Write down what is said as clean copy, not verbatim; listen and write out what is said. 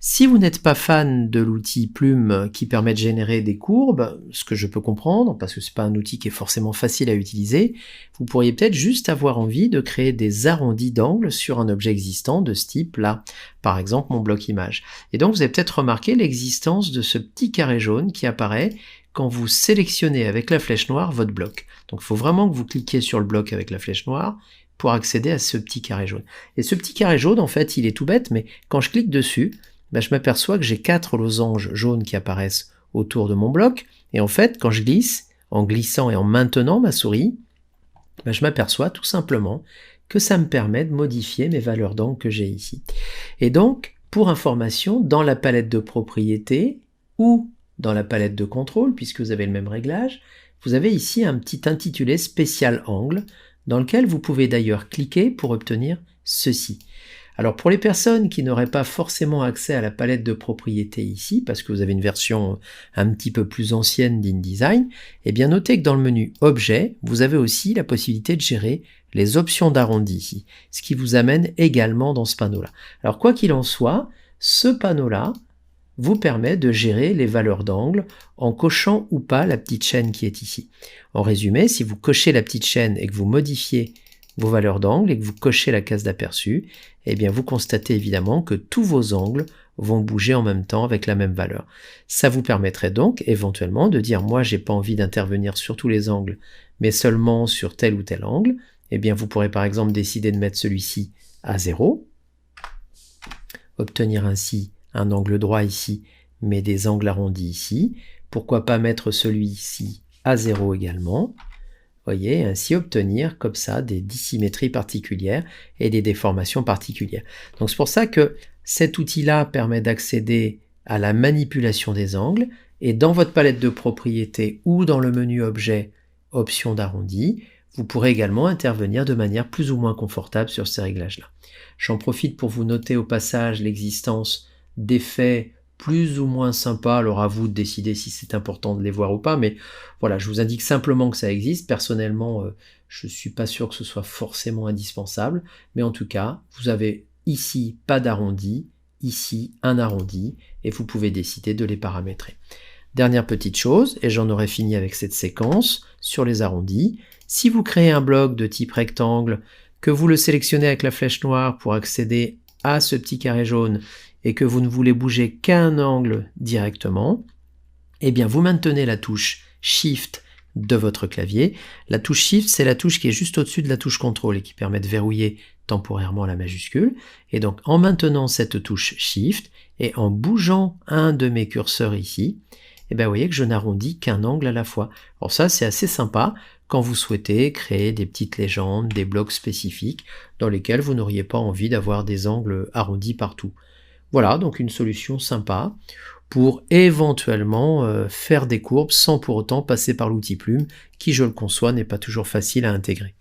Si vous n'êtes pas fan de l'outil Plume qui permet de générer des courbes, ce que je peux comprendre, parce que c'est pas un outil qui est forcément facile à utiliser, vous pourriez peut-être juste avoir envie de créer des arrondis d'angle sur un objet existant de ce type-là, par exemple mon bloc image. Et donc vous avez peut-être remarqué l'existence de ce petit carré jaune qui apparaît quand vous sélectionnez avec la flèche noire votre bloc. Donc il faut vraiment que vous cliquiez sur le bloc avec la flèche noire pour accéder à ce petit carré jaune. Et ce petit carré jaune, en fait, il est tout bête, mais quand je clique dessus, je m'aperçois que j'ai 4 losanges jaunes qui apparaissent autour de mon bloc, et en fait, quand je glisse, en glissant et en maintenant ma souris, je m'aperçois tout simplement que ça me permet de modifier mes valeurs d'angle que j'ai ici. Et donc, pour information, dans la palette de propriétés ou dans la palette de contrôle, puisque vous avez le même réglage, vous avez ici un petit intitulé spécial angle, dans lequel vous pouvez d'ailleurs cliquer pour obtenir ceci. Alors pour les personnes qui n'auraient pas forcément accès à la palette de propriétés ici, parce que vous avez une version un petit peu plus ancienne d'InDesign, eh bien notez que dans le menu Objet, vous avez aussi la possibilité de gérer les options d'arrondi ici, ce qui vous amène également dans ce panneau-là. Alors quoi qu'il en soit, ce panneau-là vous permet de gérer les valeurs d'angle en cochant ou pas la petite chaîne qui est ici. En résumé, si vous cochez la petite chaîne et que vous modifiez vos valeurs d'angle et que vous cochez la case d'aperçu, eh bien vous constatez évidemment que tous vos angles vont bouger en même temps avec la même valeur. Ça vous permettrait donc éventuellement de dire moi j'ai pas envie d'intervenir sur tous les angles mais seulement sur tel ou tel angle. Eh bien vous pourrez par exemple décider de mettre celui-ci à 0, obtenir ainsi un angle droit ici mais des angles arrondis ici. Pourquoi pas mettre celui-ci à 0 également. Voyez, ainsi obtenir comme ça des dissymétries particulières et des déformations particulières. Donc c'est pour ça que cet outil-là permet d'accéder à la manipulation des angles, et dans votre palette de propriétés ou dans le menu objet options d'arrondi, vous pourrez également intervenir de manière plus ou moins confortable sur ces réglages-là. J'en profite pour vous noter au passage l'existence d'effets plus ou moins sympa, alors à vous de décider si c'est important de les voir ou pas, mais voilà, je vous indique simplement que ça existe. Personnellement, je suis pas sûr que ce soit forcément indispensable, mais en tout cas, vous avez ici pas d'arrondi, ici un arrondi, et vous pouvez décider de les paramétrer. Dernière petite chose, et j'en aurai fini avec cette séquence sur les arrondis, si vous créez un bloc de type rectangle, que vous le sélectionnez avec la flèche noire pour accéder à ce petit carré jaune, et que vous ne voulez bouger qu'un angle directement, eh bien vous maintenez la touche Shift de votre clavier. La touche Shift, c'est la touche qui est juste au-dessus de la touche Contrôle et qui permet de verrouiller temporairement la majuscule. Et donc en maintenant cette touche Shift et en bougeant un de mes curseurs ici, eh bien vous voyez que je n'arrondis qu'un angle à la fois. Alors ça c'est assez sympa quand vous souhaitez créer des petites légendes, des blocs spécifiques dans lesquels vous n'auriez pas envie d'avoir des angles arrondis partout. Voilà, donc une solution sympa pour éventuellement faire des courbes sans pour autant passer par l'outil Plume, qui, je le conçois, n'est pas toujours facile à intégrer.